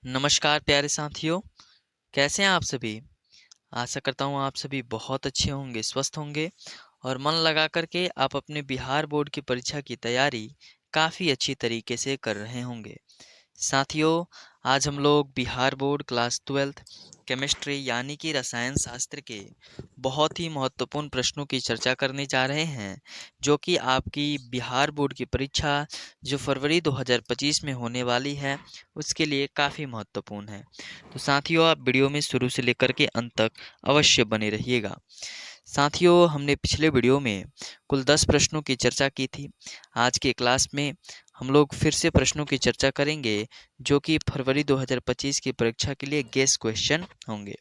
नमस्कार प्यारे साथियों, कैसे हैं आप सभी? आशा करता हूँ आप सभी बहुत अच्छे होंगे, स्वस्थ होंगे और मन लगा कर के आप अपने बिहार बोर्ड की परीक्षा की तैयारी काफ़ी अच्छी तरीके से कर रहे होंगे। साथियों, आज हम लोग Bihar board class 12th chemistry यानी कि रसायन शास्त्र के बहुत ही महत्वपूर्ण प्रश्नों की चर्चा करने जा रहे हैं, जो कि आपकी बिहार बोर्ड की परीक्षा जो फरवरी 2025 में होने वाली है, उसके लिए काफ़ी महत्वपूर्ण है। तो साथियों, आप वीडियो में शुरू से लेकर के अंत तक अवश्य बने रहिएगा। साथियों, हमने पिछले वीडियो में कुल 10 प्रश्नों की चर्चा की थी। आज के क्लास में हम लोग फिर से प्रश्नों की चर्चा करेंगे, जो कि फरवरी 2025 की परीक्षा के लिए गेस क्वेश्चन होंगे।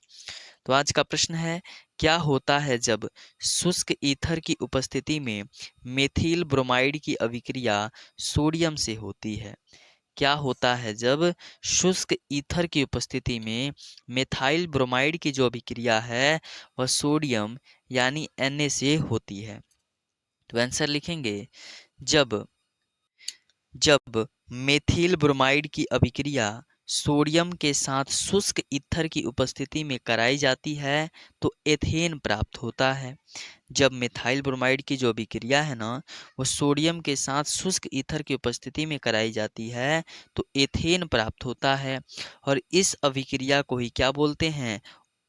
तो आज का प्रश्न है, क्या होता है जब शुष्क ईथर की उपस्थिति में मेथिल ब्रोमाइड की अभिक्रिया सोडियम से होती है? क्या होता है जब शुष्क ईथर की उपस्थिति में मेथाइल ब्रोमाइड की जो अभिक्रिया है वह सोडियम यानी Na से होती है? तो आंसर लिखेंगे, जब जब मेथिल ब्रोमाइड की अभिक्रिया सोडियम के साथ शुष्क ईथर की उपस्थिति में कराई जाती है तो एथेन प्राप्त होता है। जब मिथाइल ब्रोमाइड की जो अभिक्रिया है ना, वो सोडियम के साथ शुष्क ईथर की उपस्थिति में कराई जाती है तो एथेन प्राप्त होता है। और इस अभिक्रिया को ही क्या बोलते हैं?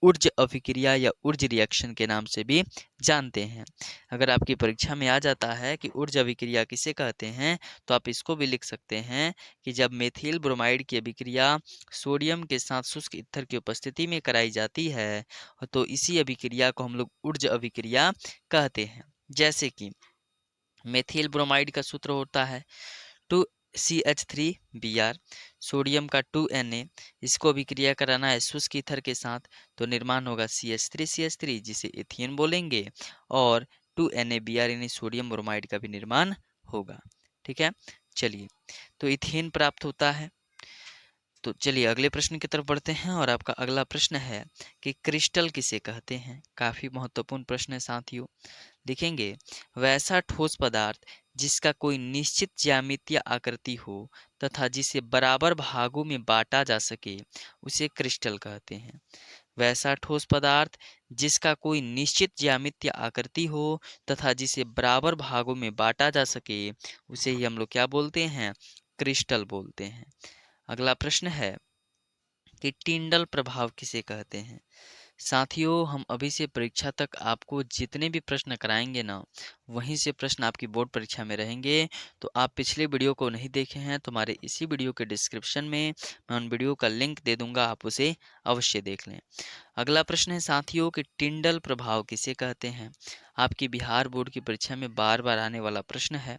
ऊर्ज अभिक्रिया या ऊर्ज रिएक्शन के नाम से भी जानते हैं। अगर आपकी परीक्षा में आ जाता है कि ऊर्ज अभिक्रिया किसे कहते हैं, तो आप इसको भी लिख सकते हैं कि जब मेथिल ब्रोमाइड की अभिक्रिया सोडियम के साथ शुष्क ईथर की उपस्थिति में कराई जाती है तो इसी अभिक्रिया को हम लोग ऊर्ज अभिक्रिया कहते हैं। जैसे कि मेथिल ब्रोमाइड का सूत्र होता है 2CH3Br, सोडियम का 2Na, इसको अभिक्रिया कराना है शुष्क ईथर के साथ तो निर्माण होगा CH3CH3 जिसे एथियन बोलेंगे और 2NaBr यानी सोडियम ब्रोमाइड का भी निर्माण होगा। ठीक है, चलिए, तो इथेन प्राप्त होता है। तो चलिए अगले प्रश्न की तरफ बढ़ते हैं और आपका अगला प्रश्न है कि क्रिस्टल किसे कहते हैं? काफ़ी महत्वपूर्ण प्रश्न है साथियों। लिखेंगे, वैसा ठोस पदार्थ जिसका कोई निश्चित ज्यामितीय आकृति हो तथा जिसे बराबर भागों में बांटा जा सके उसे क्रिस्टल कहते हैं। वैसा ठोस पदार्थ जिसका कोई निश्चित ज्यामितीय आकृति हो तथा जिसे बराबर भागों में बांटा जा सके उसे ही हम लोग क्या बोलते हैं? क्रिस्टल बोलते हैं। अगला प्रश्न है कि टिंडल प्रभाव किसे कहते हैं? साथियों, हम अभी से परीक्षा तक आपको जितने भी प्रश्न कराएंगे ना, वहीं से प्रश्न आपकी बोर्ड परीक्षा में रहेंगे। तो आप पिछले वीडियो को नहीं देखे हैं तो हमारे इसी वीडियो के डिस्क्रिप्शन में मैं उन वीडियो का लिंक दे दूंगा, आप उसे अवश्य देख लें। अगला प्रश्न है साथियों कि टिंडल प्रभाव किसे कहते हैं? आपकी बिहार बोर्ड की परीक्षा में बार बार आने वाला प्रश्न है।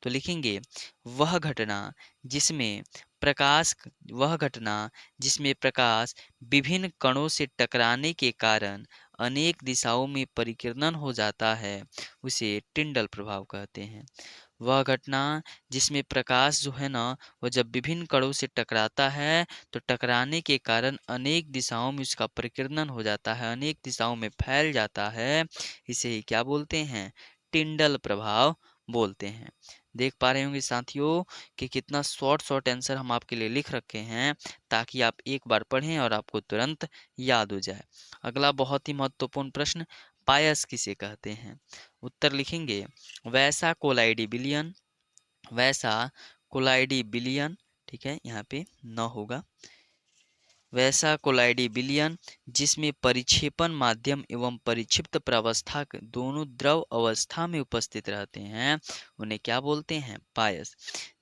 तो लिखेंगे, वह घटना जिसमें प्रकाश वह घटना जिसमें प्रकाश विभिन्न कणों से टकराने के कारण अनेक दिशाओं में परिकीर्णन हो जाता है उसे टिंडल प्रभाव कहते हैं। वह घटना जिसमें प्रकाश जो है ना, वह जब विभिन्न कणों से टकराता है तो टकराने के कारण अनेक दिशाओं में उसका परिकीर्णन हो जाता है, अनेक दिशाओं में फैल जाता है, इसे ही क्या बोलते हैं? टिंडल प्रभाव बोलते हैं। देख पा रहे होंगे साथियों कि कितना शॉर्ट शॉर्ट आंसर हम आपके लिए लिख रखे हैं ताकि आप एक बार पढ़ें और आपको तुरंत याद हो जाए। अगला बहुत ही महत्वपूर्ण प्रश्न, पायस किसे कहते हैं? उत्तर लिखेंगे, वैसा कोलाइडी बिलियन, वैसा कोलाइडी बिलियन, ठीक है, यहाँ पे न होगा, वैसा कोलाइडी बिलियन जिसमें परिक्षेपण माध्यम एवं परिक्षिप्त प्रावस्था दोनों द्रव अवस्था में उपस्थित रहते हैं उन्हें क्या बोलते हैं? पायस।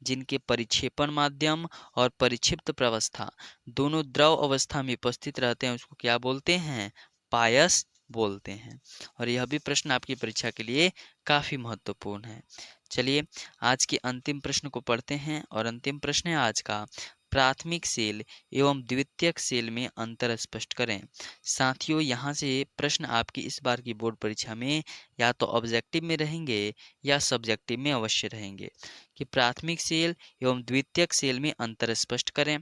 जिनके परिक्षेपण माध्यम और परिक्षिप्त प्रावस्था दोनों द्रव अवस्था में उपस्थित रहते हैं उसको क्या बोलते हैं? पायस बोलते हैं। और यह भी प्रश्न आपकी परीक्षा के लिए काफी महत्वपूर्ण है। चलिए आज के अंतिम प्रश्न को पढ़ते हैं और अंतिम प्रश्न है आज का, प्राथमिक सेल एवं द्वितीयक सेल में अंतर स्पष्ट करें। साथियों, यहाँ से प्रश्न आपकी इस बार की बोर्ड परीक्षा में या तो ऑब्जेक्टिव में रहेंगे या सब्जेक्टिव में अवश्य रहेंगे कि प्राथमिक सेल एवं द्वितीयक सेल में अंतर स्पष्ट करें।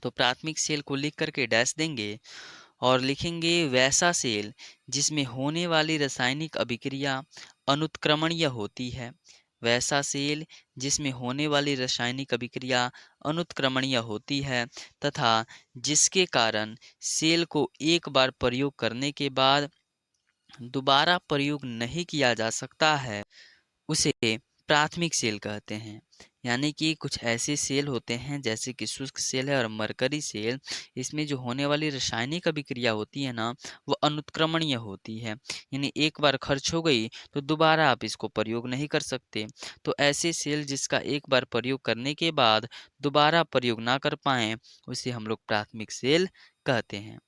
तो प्राथमिक सेल को लिख करके डैश देंगे और लिखेंगे, वैसा सेल जिसमें होने वाली रासायनिक अभिक्रिया अनुत्क्रमणीय होती है। वैसा सेल जिसमें होने वाली रासायनिक अभिक्रिया अनुत्क्रमणीय होती है तथा जिसके कारण सेल को एक बार प्रयोग करने के बाद दोबारा प्रयोग नहीं किया जा सकता है, उसे प्राथमिक सेल कहते हैं। यानी कि कुछ ऐसे सेल होते हैं जैसे कि शुष्क सेल है और मरकरी सेल, इसमें जो होने वाली रासायनिक अभिक्रिया होती है ना, वो अनुत्क्रमणीय होती है। यानी एक बार खर्च हो गई तो दोबारा आप इसको प्रयोग नहीं कर सकते। तो ऐसे सेल जिसका एक बार प्रयोग करने के बाद दोबारा प्रयोग ना कर पाएँ, उसे हम लोग प्राथमिक सेल कहते हैं।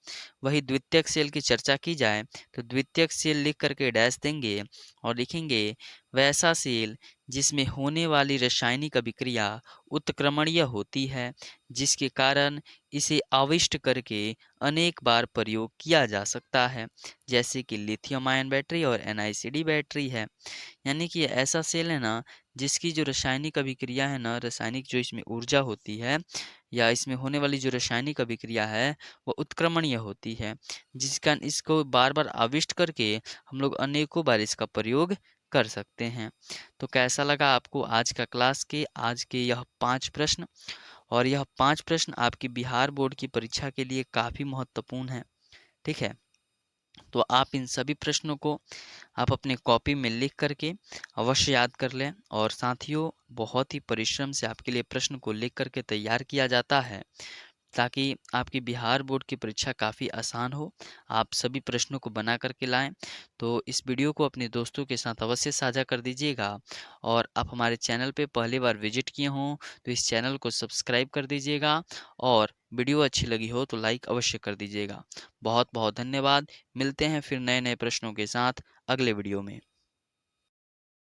वही द्वितीयक सेल की चर्चा की जाए तो द्वितीयक सेल लिख करके डैश देंगे और लिखेंगे वैसा सेल जिसमें होने वाली रासायनिक अभिक्रिया उत्क्रमणीय होती है, जिसके कारण इसे आविष्ट करके अनेक बार प्रयोग किया जा सकता है, जैसे कि लिथियम आयन बैटरी और NiCd बैटरी है। यानी कि ये ऐसा सेल है ना, जिसकी जो रासायनिक अभिक्रिया है ना, रासायनिक जो इसमें ऊर्जा होती है या इसमें होने वाली जो रासायनिक अभिक्रिया है वो उत्क्रमणीय होती है, जिस कारण इसको बार बार आविष्ट करके हम लोग अनेकों बार इसका प्रयोग कर सकते हैं। तो कैसा लगा आपको आज का क्लास के आज के यह 5 प्रश्न? और यह 5 प्रश्न आपकी बिहार बोर्ड की परीक्षा के लिए काफ़ी महत्वपूर्ण है। ठीक है? तो आप इन सभी प्रश्नों को आप अपने कॉपी में लिख करके अवश्य याद कर लें। और साथियों, बहुत ही परिश्रम से आपके लिए प्रश्न को लिख करके तैयार किया जाता है ताकि आपकी बिहार बोर्ड की परीक्षा काफ़ी आसान हो। आप सभी प्रश्नों को बना करके लाएं। तो इस वीडियो को अपने दोस्तों के साथ अवश्य साझा कर दीजिएगा। और आप हमारे चैनल पे पहली बार विजिट किए हों तो इस चैनल को सब्सक्राइब कर दीजिएगा। और वीडियो अच्छी लगी हो तो लाइक अवश्य कर दीजिएगा। बहुत बहुत धन्यवाद। मिलते हैं फिर नए नए प्रश्नों के साथ अगले वीडियो में।